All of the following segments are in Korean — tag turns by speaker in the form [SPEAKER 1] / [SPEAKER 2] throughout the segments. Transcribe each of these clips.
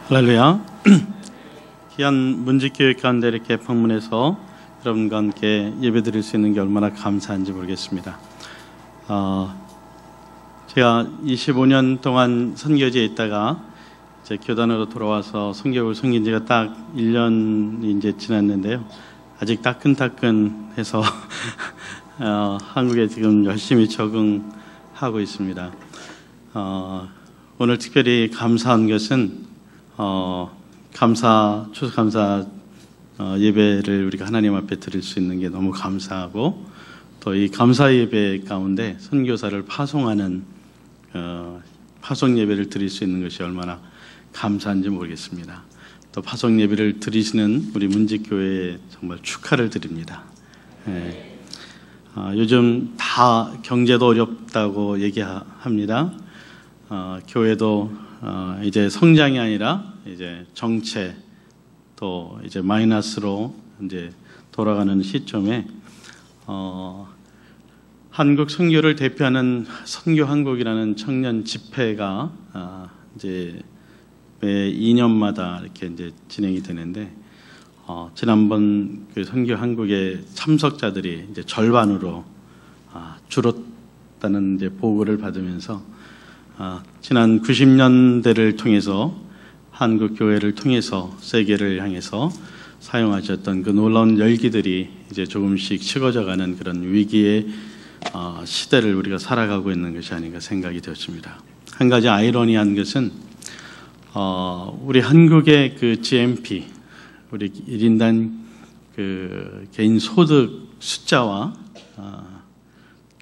[SPEAKER 1] 할렐루야. 귀한 문지교회 가운데 이렇게 방문해서 여러분과 함께 예배드릴 수 있는 게 얼마나 감사한지 모르겠습니다. 제가 25년 동안 선교지에 있다가 이제 교단으로 돌아와서 선교를 섬긴 지가 딱 1년이 이제 지났는데요. 아직 따끈따끈해서 한국에 지금 열심히 적응하고 있습니다. 오늘 특별히 감사한 것은 추수감사 예배를 우리가 하나님 앞에 드릴 수 있는 게 너무 감사하고, 또 이 감사 예배 가운데 선교사를 파송하는 파송 예배를 드릴 수 있는 것이 얼마나 감사한지 모르겠습니다. 또 파송 예배를 드리시는 우리 문지교회에 정말 축하를 드립니다. 요즘 다 경제도 어렵다고 얘기합니다. 교회도 이제 성장이 아니라 이제 정체, 또 이제 마이너스로 이제 돌아가는 시점에 한국 선교를 대표하는 선교한국이라는 청년 집회가 이제 매 2년마다 이렇게 이제 진행이 되는데, 지난번 그 선교한국의 참석자들이 이제 절반으로 줄었다는 이제 보고를 받으면서 지난 90년대를 통해서 한국 교회를 통해서 세계를 향해서 사용하셨던 그 놀라운 열기들이 이제 조금씩 식어져가는 그런 위기의 시대를 우리가 살아가고 있는 것이 아닌가 생각이 되었습니다. 한 가지 아이러니한 것은 우리 한국의 그 GNP, 우리 1인당 그 개인 소득 숫자와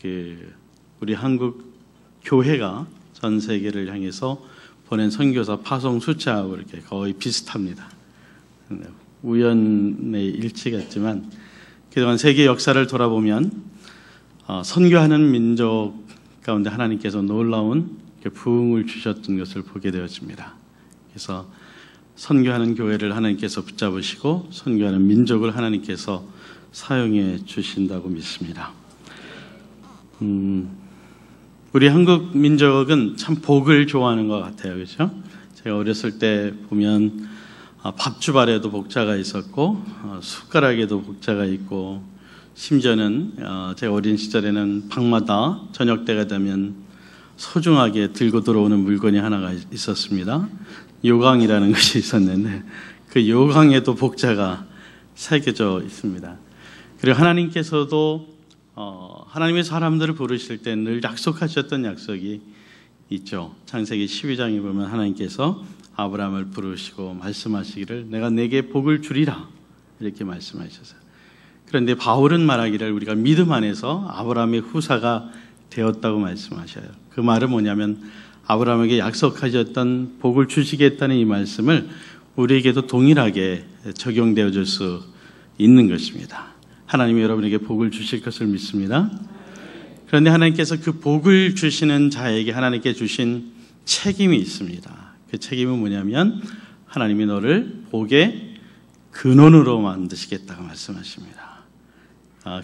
[SPEAKER 1] 그 우리 한국 교회가 전 세계를 향해서 보낸 선교사 파송 숫자하고 이렇게 거의 비슷합니다. 우연의 일치 같지만 그동안 세계 역사를 돌아보면 선교하는 민족 가운데 하나님께서 놀라운 부흥을 주셨던 것을 보게 되었습니다. 그래서 선교하는 교회를 하나님께서 붙잡으시고 선교하는 민족을 하나님께서 사용해 주신다고 믿습니다. 우리 한국 민족은 참 복을 좋아하는 것 같아요. 그렇죠? 제가 어렸을 때 보면 밥주발에도 복자가 있었고 숟가락에도 복자가 있고, 심지어는 제가 어린 시절에는 방마다 저녁 때가 되면 소중하게 들고 들어오는 물건이 하나가 있었습니다. 요강이라는 것이 있었는데 그 요강에도 복자가 새겨져 있습니다. 그리고 하나님께서도 하나님의 사람들을 부르실 때 늘 약속하셨던 약속이 있죠. 창세기 12장에 보면 하나님께서 아브라함을 부르시고 말씀하시기를 내가 내게 복을 주리라 이렇게 말씀하셨어요. 그런데 바울은 말하기를 우리가 믿음 안에서 아브라함의 후사가 되었다고 말씀하셔요. 그 말은 뭐냐면 아브라함에게 약속하셨던 복을 주시겠다는 이 말씀을 우리에게도 동일하게 적용되어 줄 수 있는 것입니다. 하나님이 여러분에게 복을 주실 것을 믿습니다. 그런데 하나님께서 그 복을 주시는 자에게 하나님께 주신 책임이 있습니다. 그 책임은 뭐냐면 하나님이 너를 복의 근원으로 만드시겠다고 말씀하십니다.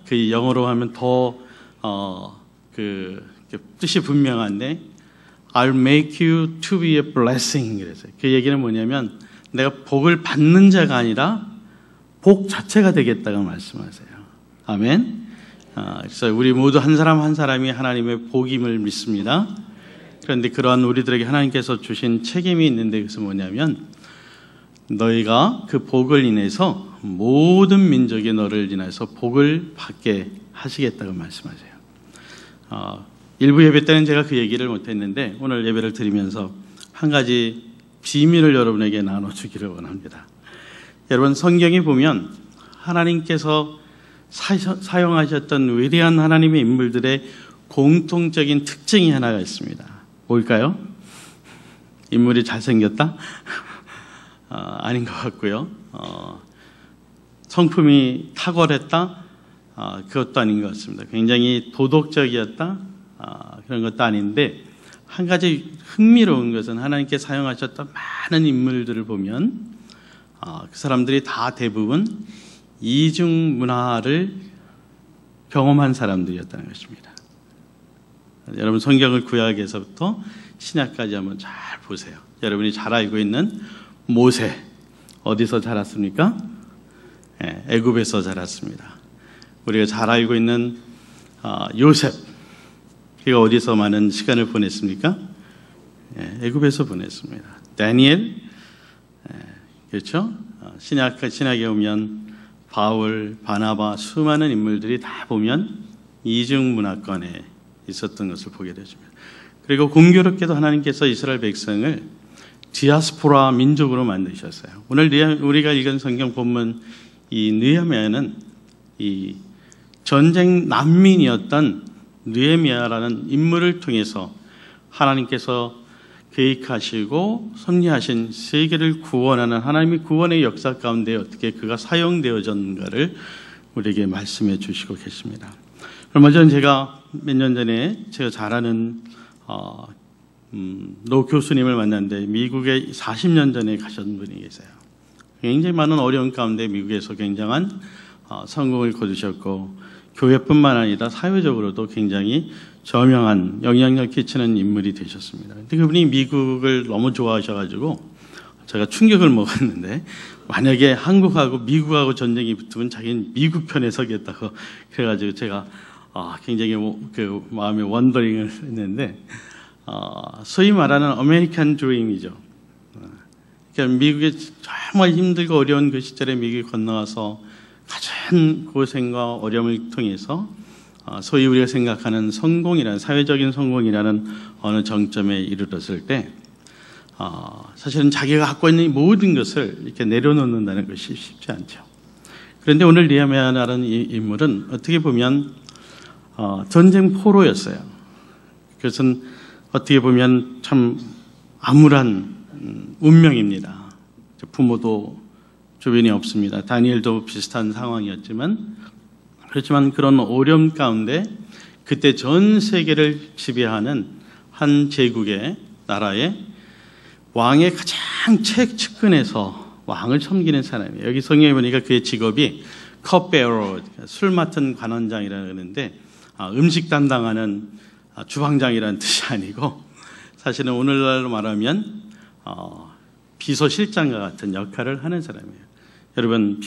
[SPEAKER 1] 그 영어로 하면 더 그 뜻이 분명한데 I'll make you to be a blessing. 그래서 그 얘기는 뭐냐면 내가 복을 받는 자가 아니라 복 자체가 되겠다고 말씀하세요. 아멘. 그래서 우리 모두 한 사람 한 사람이 하나님의 복임을 믿습니다. 그런데 그러한 우리들에게 하나님께서 주신 책임이 있는데, 그것은 뭐냐면 너희가 그 복을 인해서 모든 민족이 너를 인해서 복을 받게 하시겠다고 말씀하세요. 일부 예배 때는 제가 그 얘기를 못했는데 오늘 예배를 드리면서 한 가지 비밀을 여러분에게 나눠주기를 원합니다. 여러분, 성경에 보면 하나님께서 사용하셨던 위대한 하나님의 인물들의 공통적인 특징이 하나가 있습니다. 뭘까요? 인물이 잘생겼다? 아닌 것 같고요. 성품이 탁월했다? 그것도 아닌 것 같습니다. 굉장히 도덕적이었다? 그런 것도 아닌데, 한 가지 흥미로운 것은 하나님께 사용하셨던 많은 인물들을 보면 그 사람들이 다 대부분 이중 문화를 경험한 사람들이었다는 것입니다. 여러분, 성경을 구약에서부터 신약까지 한번 잘 보세요. 여러분이 잘 알고 있는 모세 어디서 자랐습니까? 애굽에서 자랐습니다. 우리가 잘 알고 있는 요셉, 그가 어디서 많은 시간을 보냈습니까? 애굽에서 보냈습니다. 다니엘, 그렇죠? 신약에 오면 바울, 바나바, 수많은 인물들이 다 보면 이중 문화권에 있었던 것을 보게 되십니다. 그리고 공교롭게도 하나님께서 이스라엘 백성을 디아스포라 민족으로 만드셨어요. 오늘 우리가 읽은 성경 본문 이 느헤미야는 이 전쟁 난민이었던 느헤미야라는 인물을 통해서 하나님께서 계획하시고 섭리하신 세계를 구원하는 하나님의 구원의 역사 가운데 어떻게 그가 사용되어졌는가를 우리에게 말씀해 주시고 계십니다. 얼마 전 제가 몇 년 전에 제가 잘 아는 노 교수님을 만났는데 미국에 40년 전에 가신 분이 계세요. 굉장히 많은 어려운 가운데 미국에서 굉장한 성공을 거두셨고 교회뿐만 아니라 사회적으로도 굉장히 저명한 영향력 끼치는 인물이 되셨습니다. 근데 그분이 미국을 너무 좋아하셔가지고 제가 충격을 먹었는데 만약에 한국하고 미국하고 전쟁이 붙으면 자기는 미국 편에 서겠다고 그래가지고 제가 굉장히 그 마음에 원더링을 했는데 소위 말하는 아메리칸 드림이죠. 그러니까 미국에 정말 힘들고 어려운 그 시절에 미국에 건너와서 가장 고생과 어려움을 통해서 소위 우리가 생각하는 성공이라는 사회적인 성공이라는 어느 정점에 이르렀을 때 사실은 자기가 갖고 있는 모든 것을 이렇게 내려놓는다는 것이 쉽지 않죠. 그런데 오늘 느헤미야라는 이 인물은 어떻게 보면 전쟁 포로였어요. 그것은 어떻게 보면 참 암울한 운명입니다. 부모도 주변이 없습니다. 다니엘도 비슷한 상황이었지만 그렇지만 그런 어려움 가운데 그때 전 세계를 지배하는 한 제국의 나라의 왕의 가장 최측근에서 왕을 섬기는 사람이에요. 여기 성경에 보니까 그의 직업이 컵베어러, 술 맡은 관원장이라고 하는데 음식 담당하는 주방장이라는 뜻이 아니고 사실은 오늘날로 말하면 비서실장과 같은 역할을 하는 사람이에요. 여러분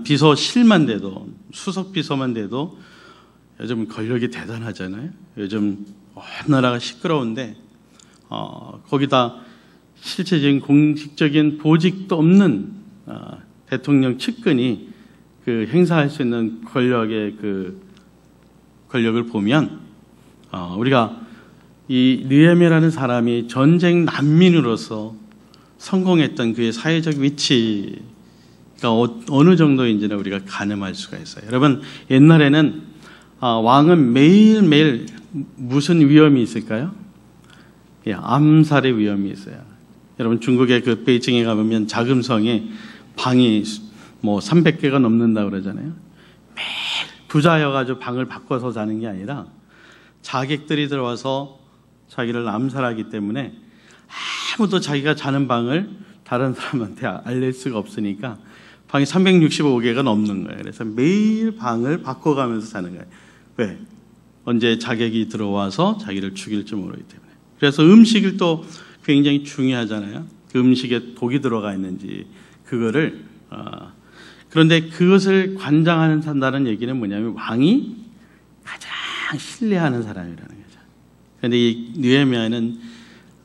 [SPEAKER 1] 비서실만 돼도 수석 비서만 돼도 요즘 권력이 대단하잖아요. 요즘 온 나라가 시끄러운데 거기다 실체적인 공식적인 보직도 없는 대통령 측근이 그 행사할 수 있는 권력의 그 권력을 보면 우리가 이 느헤미야라는 사람이 전쟁 난민으로서 성공했던 그의 사회적 위치가 어느 정도인지는 우리가 가늠할 수가 있어요. 여러분 옛날에는 왕은 매일매일 무슨 위험이 있을까요? 암살의 위험이 있어요. 여러분 중국의 그 베이징에 가보면 자금성에 방이 뭐 300개가 넘는다고 그러잖아요. 매일 부자여가지고 방을 바꿔서 자는 게 아니라 자객들이 들어와서 자기를 암살하기 때문에 아무도 자기가 자는 방을 다른 사람한테 알릴 수가 없으니까 방이 365개가 넘는 거예요. 그래서 매일 방을 바꿔가면서 사는 거예요. 왜? 언제 자객이 들어와서 자기를 죽일지 모르기 때문에. 그래서 음식을 또 굉장히 중요하잖아요. 그 음식에 독이 들어가 있는지 그거를 그런데 그것을 관장하는 산다는 얘기는 뭐냐면 왕이 가장 신뢰하는 사람이라는 거죠. 그런데 이 느헤미야는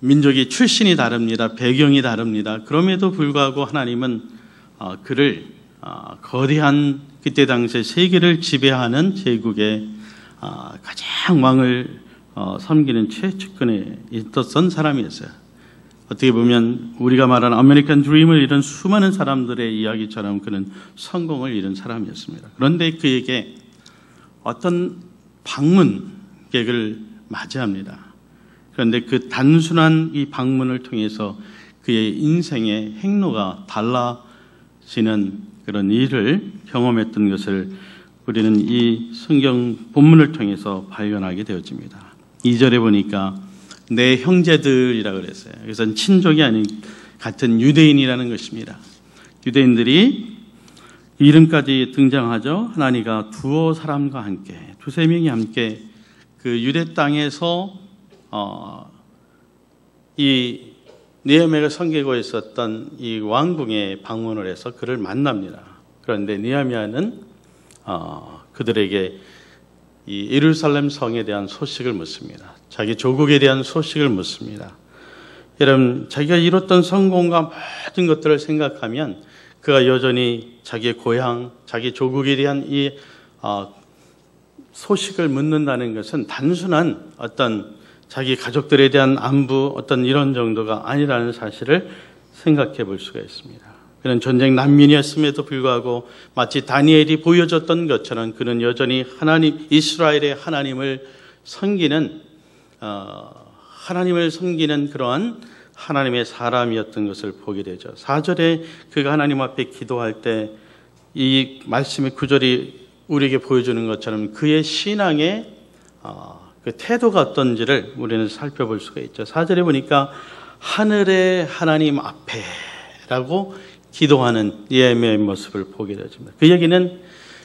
[SPEAKER 1] 민족이 출신이 다릅니다. 배경이 다릅니다. 그럼에도 불구하고 하나님은 그를 거대한 그때 당시에 세계를 지배하는 제국의 가장 왕을 섬기는 최측근에 있었던 사람이었어요. 어떻게 보면 우리가 말하는 아메리칸 드림을 이룬 수많은 사람들의 이야기처럼 그는 성공을 이룬 사람이었습니다. 그런데 그에게 어떤 방문객을 맞이합니다. 그런데 그 단순한 이 방문을 통해서 그의 인생의 행로가 달라지는 그런 일을 경험했던 것을 우리는 이 성경 본문을 통해서 발견하게 되어집니다. 2절에 보니까 내 형제들이라고 그랬어요. 그래서 친족이 아닌 같은 유대인이라는 것입니다. 유대인들이 이름까지 등장하죠. 하나니가 두어 사람과 함께 두세 명이 함께 그 유대 땅에서 이 느헤미야가 섬기고 있었던 이 왕궁에 방문을 해서 그를 만납니다. 그런데 느헤미야는 그들에게 이 예루살렘 성에 대한 소식을 묻습니다. 자기 조국에 대한 소식을 묻습니다. 여러분, 자기가 이뤘던 성공과 모든 것들을 생각하면 그가 여전히 자기의 고향, 자기 조국에 대한 이 소식을 묻는다는 것은 단순한 어떤 자기 가족들에 대한 안부, 어떤 이런 정도가 아니라는 사실을 생각해 볼 수가 있습니다. 그는 전쟁 난민이었음에도 불구하고 마치 다니엘이 보여줬던 것처럼 그는 여전히 하나님, 이스라엘의 하나님을 섬기는 그러한 하나님의 사람이었던 것을 보게 되죠. 4절에 그가 하나님 앞에 기도할 때 이 말씀의 구절이 우리에게 보여주는 것처럼 그의 신앙의 그 태도가 어떤지를 우리는 살펴볼 수가 있죠. 4절에 보니까 하늘의 하나님 앞에라고 기도하는 느헤미야의 모습을 보게 되어집니다. 그 얘기는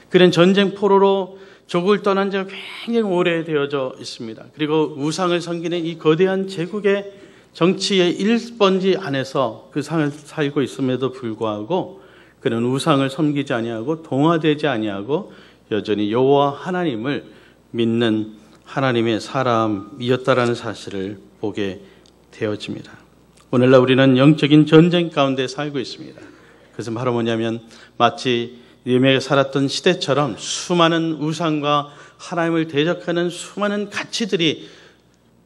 [SPEAKER 1] 그는 전쟁 포로로 조국을 떠난 지가 굉장히 오래되어져 있습니다. 그리고 우상을 섬기는 이 거대한 제국의 정치의 1번지 안에서 그 상을 살고 있음에도 불구하고 그는 우상을 섬기지 아니하고 동화되지 아니하고 여전히 여호와 하나님을 믿는 하나님의 사람이었다라는 사실을 보게 되어집니다. 오늘날 우리는 영적인 전쟁 가운데 살고 있습니다. 그것은 바로 뭐냐면 마치 느헤미야가 살았던 시대처럼 수많은 우상과 하나님을 대적하는 수많은 가치들이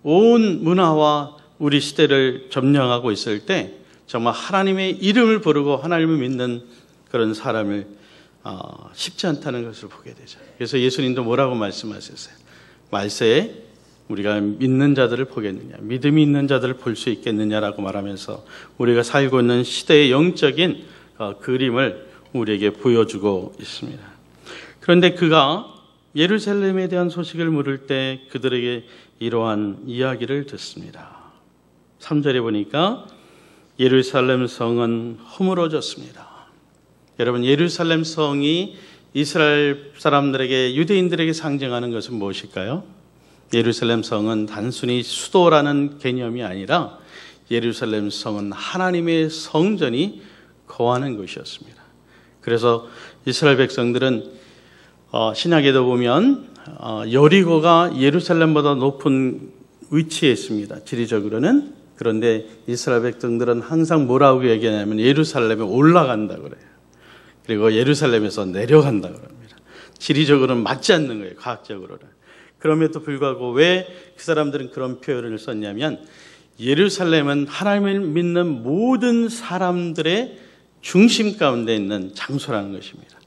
[SPEAKER 1] 온 문화와 우리 시대를 점령하고 있을 때 정말 하나님의 이름을 부르고 하나님을 믿는 그런 사람을 쉽지 않다는 것을 보게 되죠. 그래서 예수님도 뭐라고 말씀하셨어요? 말세에 우리가 믿는 자들을 보겠느냐, 믿음이 있는 자들을 볼 수 있겠느냐라고 말하면서 우리가 살고 있는 시대의 영적인 그림을 우리에게 보여주고 있습니다. 그런데 그가 예루살렘에 대한 소식을 물을 때 그들에게 이러한 이야기를 듣습니다. 3절에 보니까 예루살렘 성은 허물어졌습니다. 여러분, 예루살렘 성이 이스라엘 사람들에게, 유대인들에게 상징하는 것은 무엇일까요? 예루살렘 성은 단순히 수도라는 개념이 아니라 예루살렘 성은 하나님의 성전이 거하는 곳이었습니다. 그래서 이스라엘 백성들은 신약에도 보면 여리고가 예루살렘보다 높은 위치에 있습니다. 지리적으로는. 그런데 이스라엘 백성들은 항상 뭐라고 얘기하냐면 예루살렘에 올라간다고 그래요. 그리고 예루살렘에서 내려간다고 합니다. 지리적으로는 맞지 않는 거예요. 과학적으로는. 그럼에도 불구하고 왜 그 사람들은 그런 표현을 썼냐면 예루살렘은 하나님을 믿는 모든 사람들의 중심 가운데 있는 장소라는 것입니다.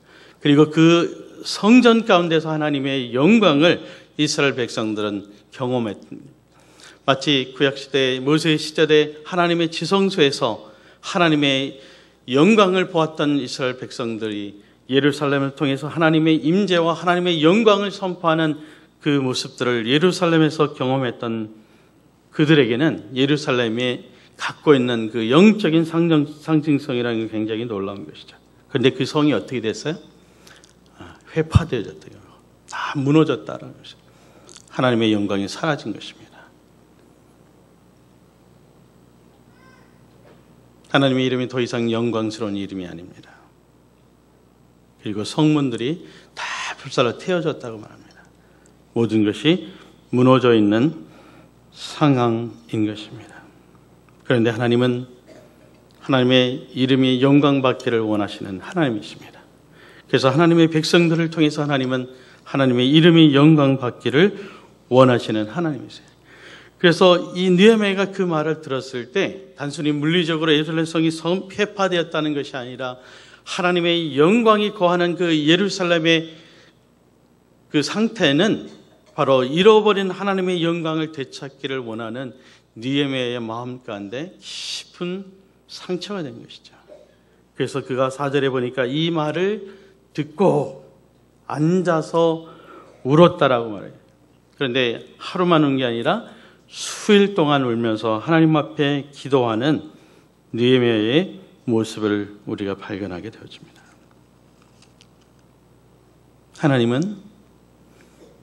[SPEAKER 1] 그리고 그 성전 가운데서 하나님의 영광을 이스라엘 백성들은 경험했습니다. 마치 구약시대 모세 시절에 하나님의 지성소에서 하나님의 영광을 보았던 이스라엘 백성들이 예루살렘을 통해서 하나님의 임재와 하나님의 영광을 선포하는 그 모습들을 예루살렘에서 경험했던 그들에게는 예루살렘이 갖고 있는 그 영적인 상징성이라는 게 굉장히 놀라운 것이죠. 그런데 그 성이 어떻게 됐어요? 회파되어졌대요. 다 무너졌다는 것이죠. 하나님의 영광이 사라진 것입니다. 하나님의 이름이 더 이상 영광스러운 이름이 아닙니다. 그리고 성문들이 다 불살라 태워졌다고 말합니다. 모든 것이 무너져 있는 상황인 것입니다. 그런데 하나님은 하나님의 이름이 영광받기를 원하시는 하나님이십니다. 그래서 하나님의 백성들을 통해서 하나님은 하나님의 이름이 영광받기를 원하시는 하나님이세요. 그래서 이 느헤미야가 그 말을 들었을 때 단순히 물리적으로 예루살렘 성이 폐파되었다는 것이 아니라 하나님의 영광이 거하는 그 예루살렘의 그 상태는 바로 잃어버린 하나님의 영광을 되찾기를 원하는 느헤미야의 마음 가운데 깊은 상처가 된 것이죠. 그래서 그가 4절에 보니까 이 말을 듣고 앉아서 울었다라고 말해요. 그런데 하루만 운 게 아니라 수일 동안 울면서 하나님 앞에 기도하는 느헤미야의 모습을 우리가 발견하게 되어집니다. 하나님은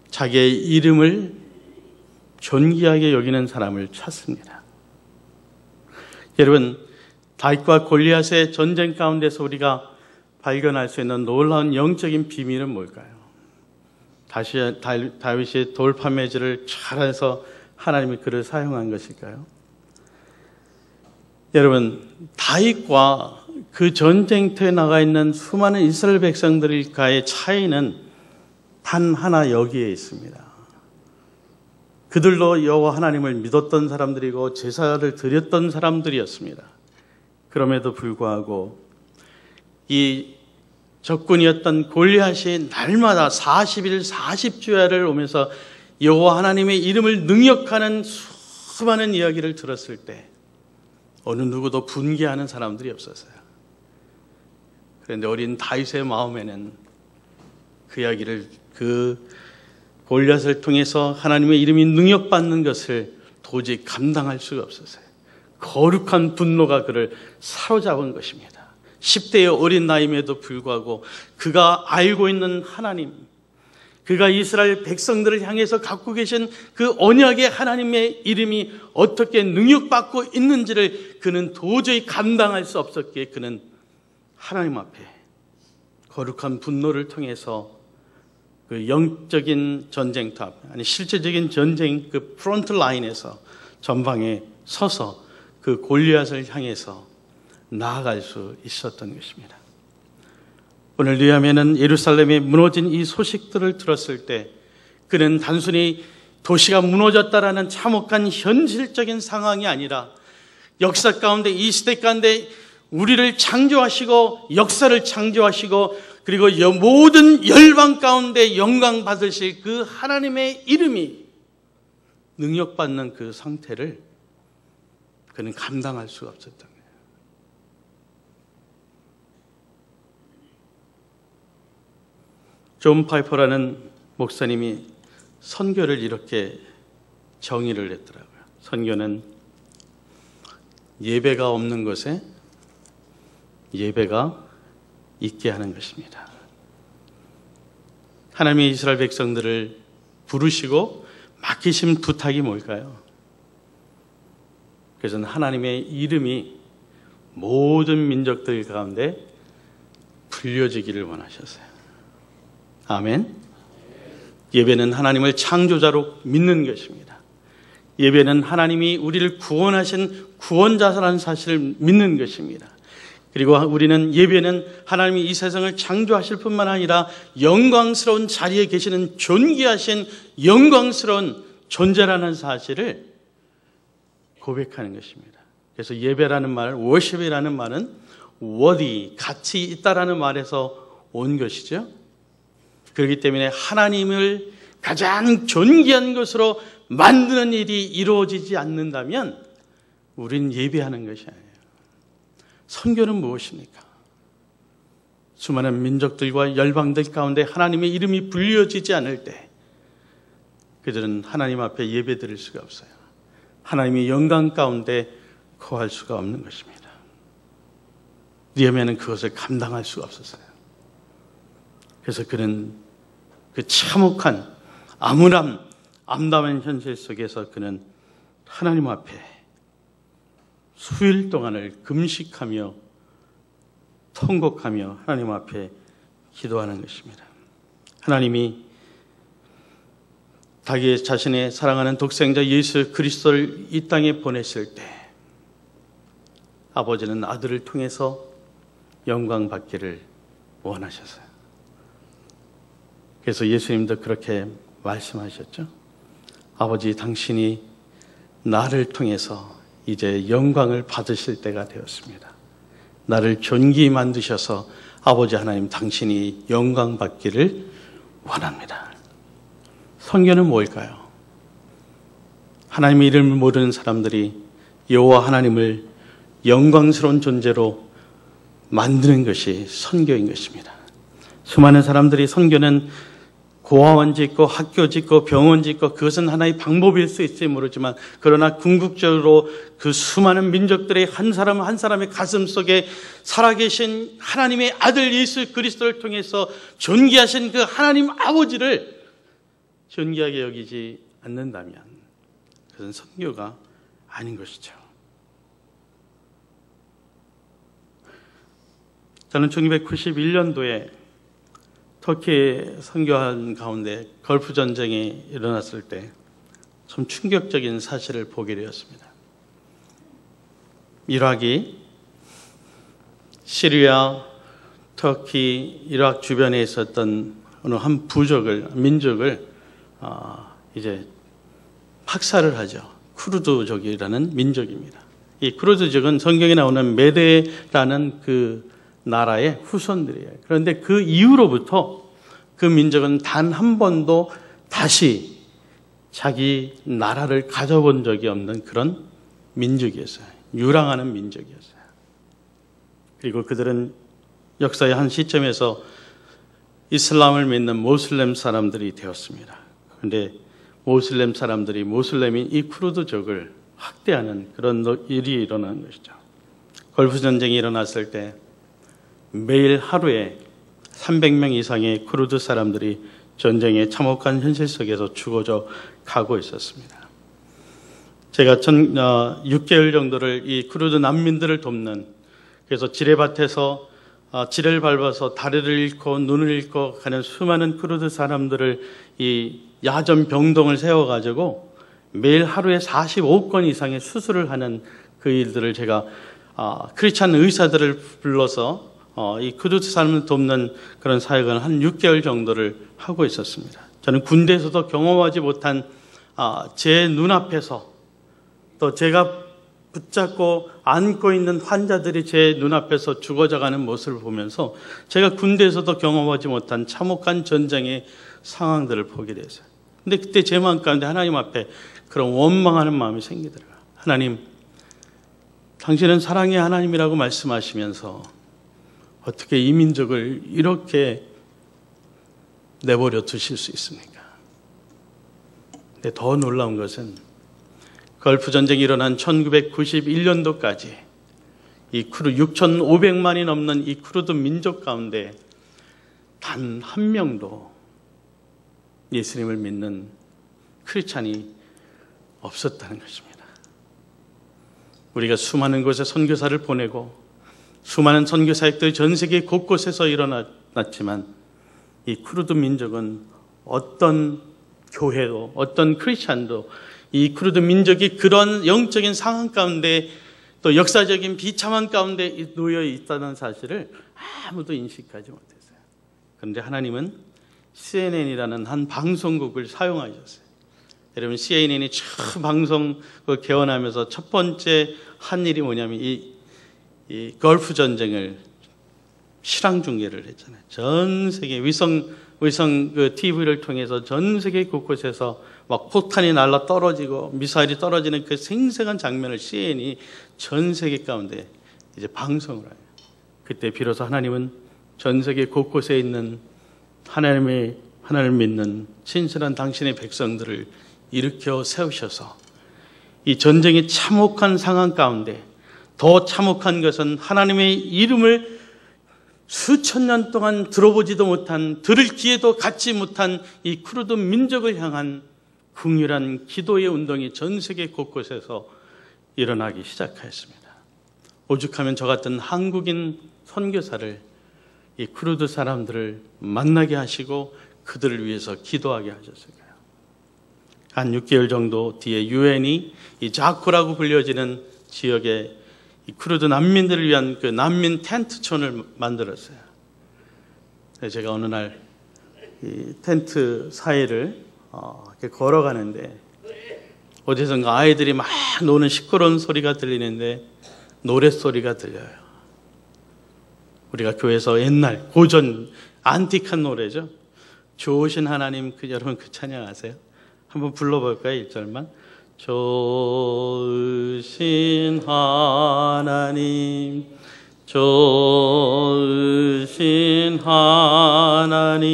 [SPEAKER 1] 자기의 이름을 존귀하게 여기는 사람을 찾습니다. 여러분, 다윗과 골리앗의 전쟁 가운데서 우리가 발견할 수 있는 놀라운 영적인 비밀은 뭘까요? 다윗이 돌파매질을 잘해서 하나님이 그를 사용한 것일까요? 여러분, 다윗과 그 전쟁터에 나가 있는 수많은 이스라엘 백성들과의 차이는 단 하나 여기에 있습니다. 그들도 여호와 하나님을 믿었던 사람들이고 제사를 드렸던 사람들이었습니다. 그럼에도 불구하고 이 적군이었던 골리앗이 날마다 40일 40주야를 오면서 여호와 하나님의 이름을 능욕하는 수많은 이야기를 들었을 때 어느 누구도 분개하는 사람들이 없었어요. 그런데 어린 다윗의 마음에는 그 이야기를, 그 골리앗을 통해서 하나님의 이름이 능욕받는 것을 도저히 감당할 수가 없었어요. 거룩한 분노가 그를 사로잡은 것입니다. 10대의 어린 나이임에도 불구하고 그가 알고 있는 하나님, 그가 이스라엘 백성들을 향해서 갖고 계신 그 언약의 하나님의 이름이 어떻게 능욕받고 있는지를 그는 도저히 감당할 수 없었기에 그는 하나님 앞에 거룩한 분노를 통해서 그 영적인 전쟁터, 아니 실제적인 전쟁 그 프론트 라인에서 전방에 서서 그 골리앗을 향해서 나아갈 수 있었던 것입니다. 오늘 느헤미야는 예루살렘이 무너진 이 소식들을 들었을 때 그는 단순히 도시가 무너졌다라는 참혹한 현실적인 상황이 아니라 역사 가운데, 이 시대 가운데 우리를 창조하시고 역사를 창조하시고 그리고 모든 열방 가운데 영광 받으실 그 하나님의 이름이 능력받는 그 상태를 그는 감당할 수가 없었던 거예요. 존 파이퍼라는 목사님이 선교를 이렇게 정의를 했더라고요. 선교는 예배가 없는 곳에 예배가 있게 하는 것입니다. 하나님의 이스라엘 백성들을 부르시고 맡기신 부탁이 뭘까요? 그래서 하나님의 이름이 모든 민족들 가운데 불려지기를 원하셨어요. 아멘. 예배는 하나님을 창조자로 믿는 것입니다. 예배는 하나님이 우리를 구원하신 구원자라는 사실을 믿는 것입니다. 그리고 우리는 예배는 하나님이 이 세상을 창조하실 뿐만 아니라 영광스러운 자리에 계시는 존귀하신 영광스러운 존재라는 사실을 고백하는 것입니다. 그래서 예배라는 말, worship이라는 말은 worthy, 가치 있다라는 말에서 온 것이죠. 그렇기 때문에 하나님을 가장 존귀한 것으로 만드는 일이 이루어지지 않는다면 우린 예배하는 것이 아니에요. 선교는 무엇입니까? 수많은 민족들과 열방들 가운데 하나님의 이름이 불려지지 않을 때 그들은 하나님 앞에 예배드릴 수가 없어요. 하나님의 영광 가운데 거할 수가 없는 것입니다. 느헤미야는 그것을 감당할 수가 없었어요. 그래서 그는 그 참혹한 암담한 현실 속에서 그는 하나님 앞에 수일 동안을 금식하며 통곡하며 하나님 앞에 기도하는 것입니다. 하나님이 자기 자신의 사랑하는 독생자 예수 그리스도를 이 땅에 보냈을 때 아버지는 아들을 통해서 영광 받기를 원하셨어요. 그래서 예수님도 그렇게 말씀하셨죠. 아버지, 당신이 나를 통해서 이제 영광을 받으실 때가 되었습니다. 나를 존귀히 만드셔서 아버지 하나님, 당신이 영광 받기를 원합니다. 선교는 뭘까요? 하나님의 이름을 모르는 사람들이 여호와 하나님을 영광스러운 존재로 만드는 것이 선교인 것입니다. 수많은 사람들이 선교는 고아원 짓고 학교 짓고 병원 짓고 그것은 하나의 방법일 수 있을지 모르지만 그러나 궁극적으로 그 수많은 민족들의 한 사람 한 사람의 가슴 속에 살아계신 하나님의 아들 예수 그리스도를 통해서 존귀하신 그 하나님 아버지를 존귀하게 여기지 않는다면 그것은 선교가 아닌 것이죠. 저는 1991년도에 터키에 선교한 가운데 걸프 전쟁이 일어났을 때 좀 충격적인 사실을 보게 되었습니다. 이라크, 시리아, 터키, 이라크 주변에 있었던 어느 한 민족을 이제 학살을 하죠. 쿠르드족이라는 민족입니다. 이 쿠르드족은 성경에 나오는 메데라는 그 나라의 후손들이에요. 그런데 그 이후로부터 그 민족은 단 한 번도 다시 자기 나라를 가져본 적이 없는 그런 민족이었어요. 유랑하는 민족이었어요. 그리고 그들은 역사의 한 시점에서 이슬람을 믿는 모슬렘 사람들이 되었습니다. 그런데 모슬렘 사람들이 모슬렘인 이 쿠르드족을 학대하는 그런 일이 일어난 것이죠. 걸프 전쟁이 일어났을 때 매일 하루에 300명 이상의 쿠르드 사람들이 전쟁의 참혹한 현실 속에서 죽어져 가고 있었습니다. 제가 6개월 정도를 이 쿠르드 난민들을 돕는, 그래서 지뢰밭에서 지뢰를 밟아서 다리를 잃고 눈을 잃고 가는 수많은 쿠르드 사람들을 이 야전 병동을 세워가지고 매일 하루에 45건 이상의 수술을 하는 그 일들을 제가 크리스찬 의사들을 불러서 이 쿠르드 사람을 돕는 그런 사역을 한 6개월 정도를 하고 있었습니다. 저는 군대에서도 경험하지 못한 제 눈앞에서 또 제가 붙잡고 안고 있는 환자들이 제 눈앞에서 죽어져가는 모습을 보면서 제가 군대에서도 경험하지 못한 참혹한 전쟁의 상황들을 보게 됐어요. 근데 그때 제 마음 가운데 하나님 앞에 그런 원망하는 마음이 생기더라고요. 하나님, 당신은 사랑의 하나님이라고 말씀하시면서 어떻게 이 민족을 이렇게 내버려 두실 수 있습니까? 근데 더 놀라운 것은 걸프 전쟁이 일어난 1991년도까지 이 6,500만이 넘는 이 쿠르드 민족 가운데 단 한 명도 예수님을 믿는 크리스찬이 없었다는 것입니다. 우리가 수많은 곳에 선교사를 보내고 수많은 선교 사역들이 전 세계 곳곳에서 일어났지만 이 쿠르드 민족은 어떤 교회도 어떤 크리스찬도 이 쿠르드 민족이 그런 영적인 상황 가운데 또 역사적인 비참한 가운데 놓여 있다는 사실을 아무도 인식하지 못했어요. 그런데 하나님은 CNN이라는 한 방송국을 사용하셨어요. 여러분, CNN이 처음 방송을 개원하면서 첫 번째 한 일이 뭐냐면 이 걸프 전쟁을 실황 중계를 했잖아요. 전 세계 위성 그 TV를 통해서 전 세계 곳곳에서 막 포탄이 날라 떨어지고 미사일이 떨어지는 그 생생한 장면을 CNN이 전 세계 가운데 이제 방송을 해요. 그때 비로소 하나님은 전 세계 곳곳에 있는 하나님을 믿는 신실한 당신의 백성들을 일으켜 세우셔서 이 전쟁의 참혹한 상황 가운데 더 참혹한 것은 하나님의 이름을 수천 년 동안 들어보지도 못한, 들을 기회도 갖지 못한 이 쿠르드 민족을 향한 긍휼한 기도의 운동이 전 세계 곳곳에서 일어나기 시작하였습니다. 오죽하면 저 같은 한국인 선교사를 이 쿠르드 사람들을 만나게 하시고 그들을 위해서 기도하게 하셨을까요? 한 6개월 정도 뒤에 유엔이 이 자코라고 불려지는 지역에 이 쿠르드 난민들을 위한 그 난민 텐트촌을 만들었어요. 제가 어느 날 이 텐트 사이를 이렇게 걸어가는데 어디선가 아이들이 막 노는 시끄러운 소리가 들리는데 노랫소리가 들려요. 우리가 교회에서 옛날 고전 안틱한 노래죠. 좋으신 하나님, 여러분 그 찬양 아세요? 한번 불러볼까요? 1절만. 좋으신 하나님, 좋으신 하나님,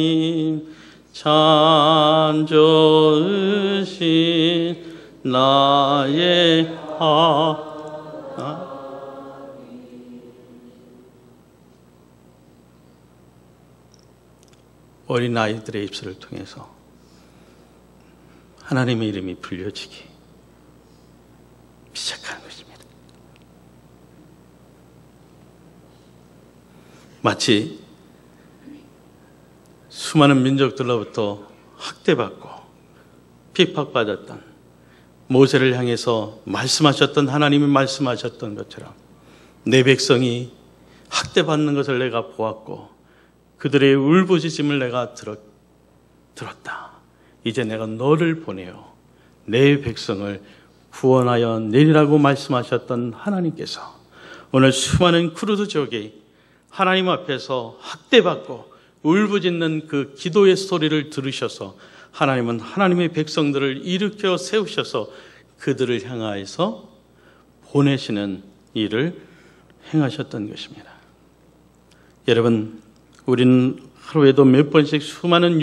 [SPEAKER 1] 참 좋으신 나의 하나님. 어린아이들의 입술을 통해서 하나님의 이름이 불려지기 시작하는 것입니다. 마치 수많은 민족들로부터 학대받고 핍박받았던 모세를 향해서 말씀하셨던 하나님이 말씀하셨던 것처럼 내 백성이 학대받는 것을 내가 보았고 그들의 울부짖음을 내가 들었다. 이제 내가 너를 보내어 내 백성을 구원하여 내리라고 말씀하셨던 하나님께서 오늘 수많은 쿠르드족이 하나님 앞에서 학대받고 울부짖는 그 기도의 소리를 들으셔서 하나님은 하나님의 백성들을 일으켜 세우셔서 그들을 향하여서 보내시는 일을 행하셨던 것입니다. 여러분, 우리는 하루에도 몇 번씩 수많은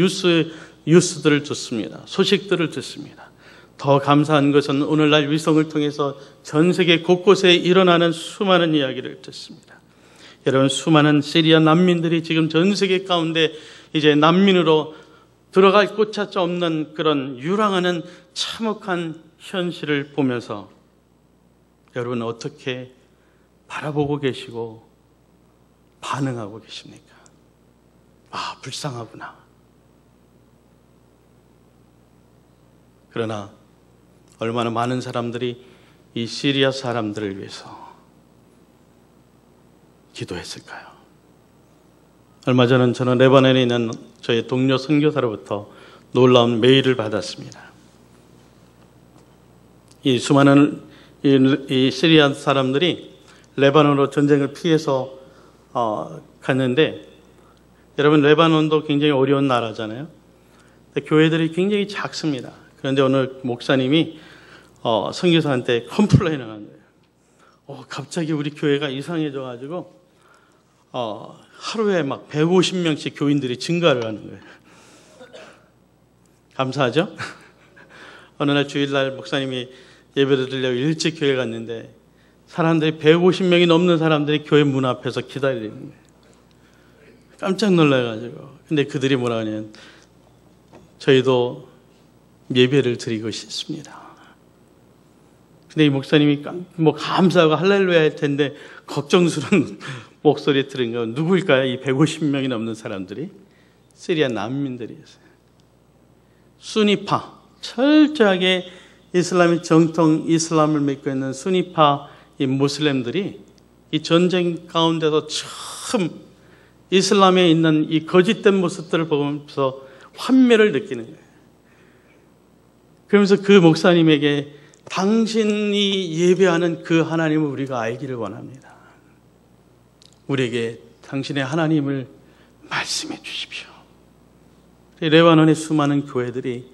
[SPEAKER 1] 뉴스들을 듣습니다. 소식들을 듣습니다. 더 감사한 것은 오늘날 위성을 통해서 전 세계 곳곳에 일어나는 수많은 이야기를 듣습니다. 여러분, 수많은 시리아 난민들이 지금 전 세계 가운데 이제 난민으로 들어갈 곳조차 없는 그런 유랑하는 참혹한 현실을 보면서 여러분 어떻게 바라보고 계시고 반응하고 계십니까? 아, 불쌍하구나. 그러나 얼마나 많은 사람들이 이 시리아 사람들을 위해서 기도했을까요? 얼마 전에 저는 레바논에 있는 저희 동료 선교사로부터 놀라운 메일을 받았습니다. 이 수많은 이 시리아 사람들이 레바논으로 전쟁을 피해서 갔는데, 여러분 레바논도 굉장히 어려운 나라잖아요. 교회들이 굉장히 작습니다. 그런데 오늘 목사님이 선교사한테 컴플레인을 하는 거예요. 갑자기 우리 교회가 이상해져가지고 하루에 막 150명씩 교인들이 증가를 하는 거예요. 감사하죠? 어느 날 주일날 목사님이 예배를 드리려고 일찍 교회 갔는데 사람들이 150명이 넘는 사람들이 교회 문 앞에서 기다리는 거예요. 깜짝 놀라가지고. 근데 그들이 뭐라 하냐면 저희도 예배를 드리고 싶습니다. 근데 이 목사님이 뭐 감사하고 할렐루야 할 텐데 걱정스러운 목소리 들은 건 누구일까요? 이 150명이 넘는 사람들이 시리아 난민들이었어요. 수니파, 철저하게 이슬람의 정통 이슬람을 믿고 있는 수니파 이 무슬림들이 이 전쟁 가운데서 처음 이슬람에 있는 이 거짓된 모습들을 보면서 환멸을 느끼는 거예요. 그러면서 그 목사님에게 당신이 예배하는 그 하나님을 우리가 알기를 원합니다. 우리에게 당신의 하나님을 말씀해 주십시오. 레바논의 수많은 교회들이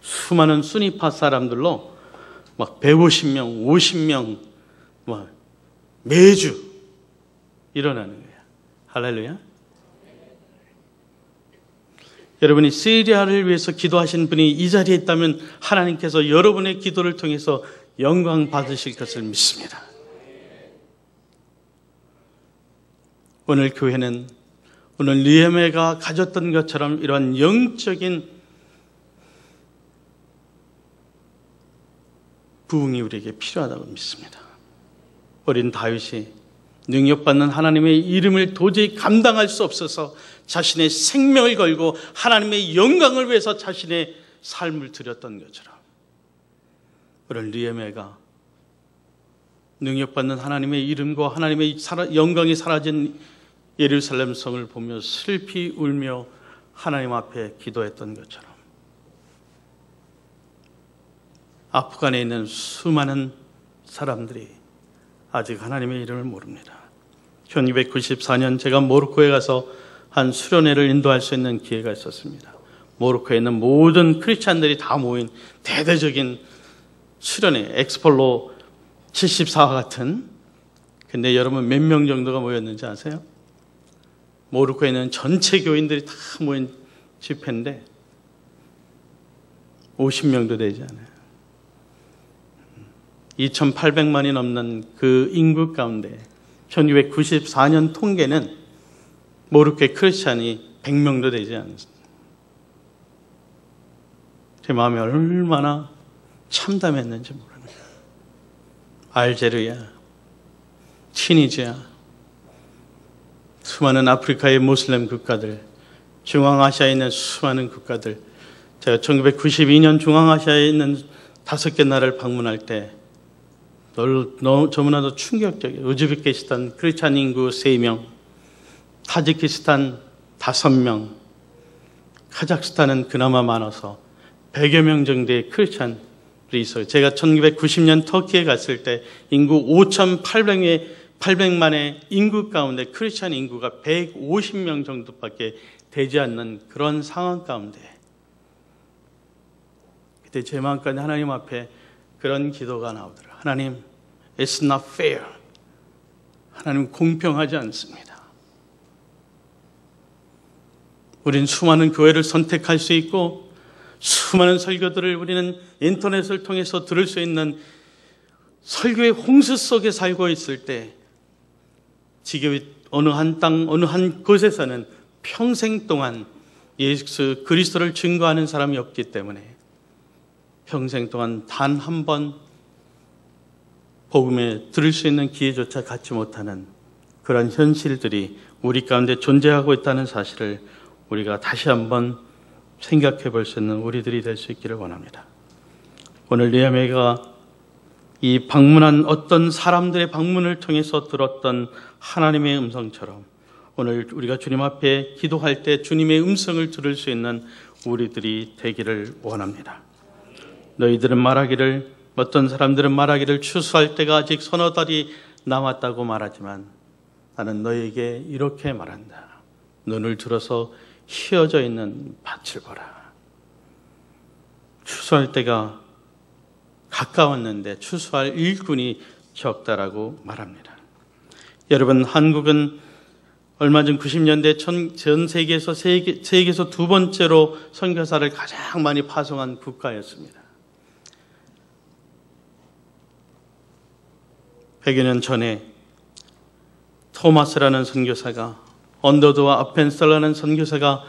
[SPEAKER 1] 수많은 수니파 사람들로 막 150명, 50명 막 매주 일어나는 거예요. 할렐루야. 여러분이 시리아를 위해서 기도하신 분이 이 자리에 있다면 하나님께서 여러분의 기도를 통해서 영광 받으실 것을 믿습니다. 오늘 교회는 오늘 느헤미야가 가졌던 것처럼 이러한 영적인 부흥이 우리에게 필요하다고 믿습니다. 어린 다윗이 능력받는 하나님의 이름을 도저히 감당할 수 없어서 자신의 생명을 걸고 하나님의 영광을 위해서 자신의 삶을 드렸던 것처럼 오늘 느헤미야가 능력받는 하나님의 이름과 하나님의 영광이 사라진 예루살렘 성을 보며 슬피 울며 하나님 앞에 기도했던 것처럼 아프간에 있는 수많은 사람들이 아직 하나님의 이름을 모릅니다. 1294년 제가 모로코에 가서 한 수련회를 인도할 수 있는 기회가 있었습니다. 모로코에 있는 모든 크리스찬들이 다 모인 대대적인 수련회, 엑스폴로 74와 같은. 근데 여러분 몇 명 정도가 모였는지 아세요? 모로코에 있는 전체 교인들이 다 모인 집회인데 50명도 되지 않아요. 2,800만이 넘는 그 인구 가운데 1294년 통계는 모로코의 크리스찬이 100명도 되지 않습니다. 제 마음이 얼마나 참담했는지 모릅니다. 알제리아, 튀니지아, 수많은 아프리카의 모슬렘 국가들, 중앙아시아에 있는 수많은 국가들, 제가 1992년 중앙아시아에 있는 5개 나라를 방문할 때 너무나도 충격적이에요. 우즈베키스탄 크리스찬 인구 3명, 타지키스탄 5명, 카자흐스탄은 그나마 많아서 100여 명 정도의 크리스찬들이 있어요. 제가 1990년 터키에 갔을 때 인구 5,800만의 인구 가운데 크리스찬 인구가 150명 정도밖에 되지 않는 그런 상황 가운데, 그때 제 마음까지 하나님 앞에 그런 기도가 나오더라고요. 하나님, it's not fair. 하나님, 공평하지 않습니다. 우린 수많은 교회를 선택할 수 있고 수많은 설교들을 우리는 인터넷을 통해서 들을 수 있는 설교의 홍수 속에 살고 있을 때 지교의 어느 한 땅, 어느 한 곳에서는 평생 동안 예수 그리스도를 증거하는 사람이 없기 때문에 평생 동안 단 한 번 복음에 들을 수 있는 기회조차 갖지 못하는 그런 현실들이 우리 가운데 존재하고 있다는 사실을 우리가 다시 한번 생각해 볼 수 있는 우리들이 될 수 있기를 원합니다. 오늘 느헤미야가 이 방문한 어떤 사람들의 방문을 통해서 들었던 하나님의 음성처럼 오늘 우리가 주님 앞에 기도할 때 주님의 음성을 들을 수 있는 우리들이 되기를 원합니다. 너희들은 말하기를, 어떤 사람들은 말하기를 추수할 때가 아직 서너 달이 남았다고 말하지만 나는 너희에게 이렇게 말한다. 눈을 들어서 휘어져 있는 밭을 보라. 추수할 때가 가까웠는데 추수할 일꾼이 적다라고 말합니다. 여러분, 한국은 얼마 전 90년대 전 세계에서 세계에서 두 번째로 선교사를 가장 많이 파송한 국가였습니다. 100여 년 전에 토마스라는 선교사가, 언더드와 아펜셀라는 선교사가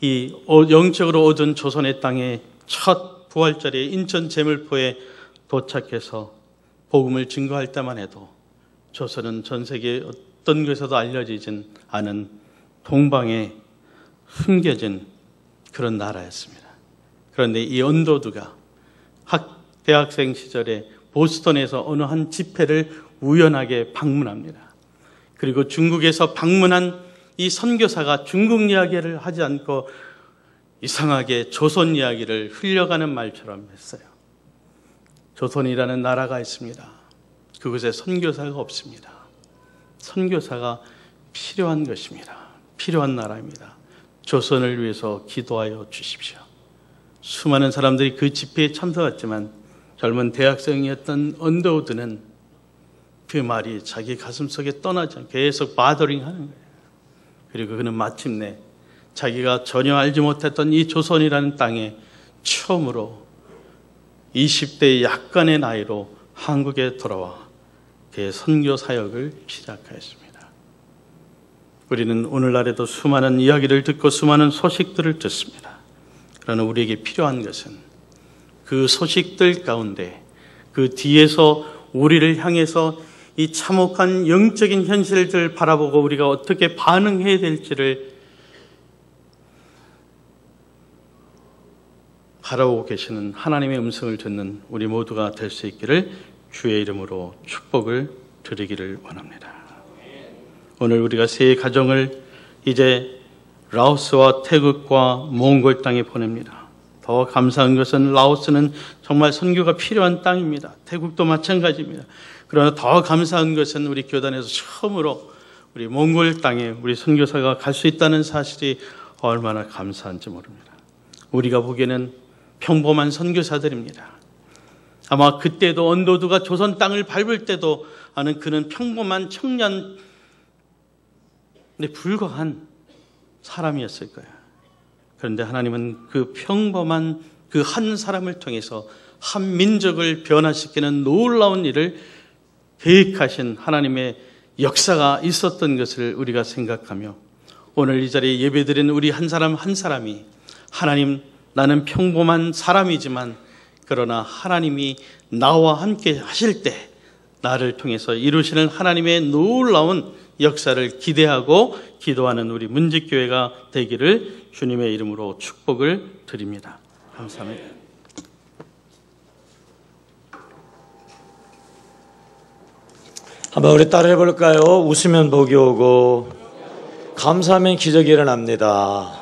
[SPEAKER 1] 이 영적으로 얻은 조선의 땅에 첫 부활절에 인천 제물포에 도착해서 복음을 증거할 때만 해도 조선은 전 세계 어떤 곳에서도 알려지진 않은 동방에 숨겨진 그런 나라였습니다. 그런데 이 언더드가 대학생 시절에 보스턴에서 어느 한 집회를 우연하게 방문합니다. 그리고 중국에서 방문한 이 선교사가 중국 이야기를 하지 않고 이상하게 조선 이야기를 흘려가는 말처럼 했어요. 조선이라는 나라가 있습니다. 그곳에 선교사가 없습니다. 선교사가 필요한 것입니다. 필요한 나라입니다. 조선을 위해서 기도하여 주십시오. 수많은 사람들이 그 집회에 참석했지만 젊은 대학생이었던 언더우드는 그 말이 자기 가슴속에 떠나지 않고 계속 바더링 하는 거예요. 그리고 그는 마침내 자기가 전혀 알지 못했던 이 조선이라는 땅에 처음으로 20대 약간의 나이로 한국에 돌아와 그의 선교 사역을 시작하였습니다. 우리는 오늘날에도 수많은 이야기를 듣고 수많은 소식들을 듣습니다. 그러나 우리에게 필요한 것은 그 소식들 가운데 그 뒤에서 우리를 향해서 이 참혹한 영적인 현실들을 바라보고 우리가 어떻게 반응해야 될지를 바라보고 계시는 하나님의 음성을 듣는 우리 모두가 될 수 있기를 주의 이름으로 축복을 드리기를 원합니다. 오늘 우리가 세 가정을 이제 라오스와 태국과 몽골 땅에 보냅니다. 더 감사한 것은 라오스는 정말 선교가 필요한 땅입니다. 태국도 마찬가지입니다. 그러나 더 감사한 것은 우리 교단에서 처음으로 우리 몽골 땅에 우리 선교사가 갈 수 있다는 사실이 얼마나 감사한지 모릅니다. 우리가 보기에는 평범한 선교사들입니다. 아마 그때도 언더우드가 조선 땅을 밟을 때도 아는 그는 평범한 청년에 불과한 사람이었을 거예요. 그런데 하나님은 그 평범한 그 한 사람을 통해서 한 민족을 변화시키는 놀라운 일을 계획하신 하나님의 역사가 있었던 것을 우리가 생각하며 오늘 이 자리에 예배드리는 우리 한 사람 한 사람이 하나님, 나는 평범한 사람이지만 그러나 하나님이 나와 함께 하실 때 나를 통해서 이루시는 하나님의 놀라운 역사를 기대하고 기도하는 우리 문직교회가 되기를 주님의 이름으로 축복을 드립니다. 감사합니다.
[SPEAKER 2] 한번 우리 따라해 볼까요? 웃으면 복이 오고 감사하면 기적이 일어납니다.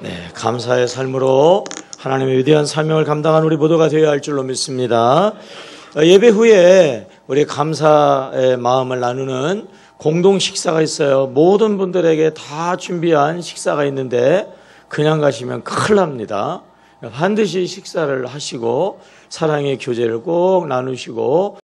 [SPEAKER 2] 네, 감사의 삶으로 하나님의 위대한 사명을 감당한 우리 모두가 되어야 할 줄로 믿습니다. 예배 후에 우리 감사의 마음을 나누는 공동 식사가 있어요. 모든 분들에게 다 준비한 식사가 있는데 그냥 가시면 큰일 납니다. 반드시 식사를 하시고 사랑의 교제를 꼭 나누시고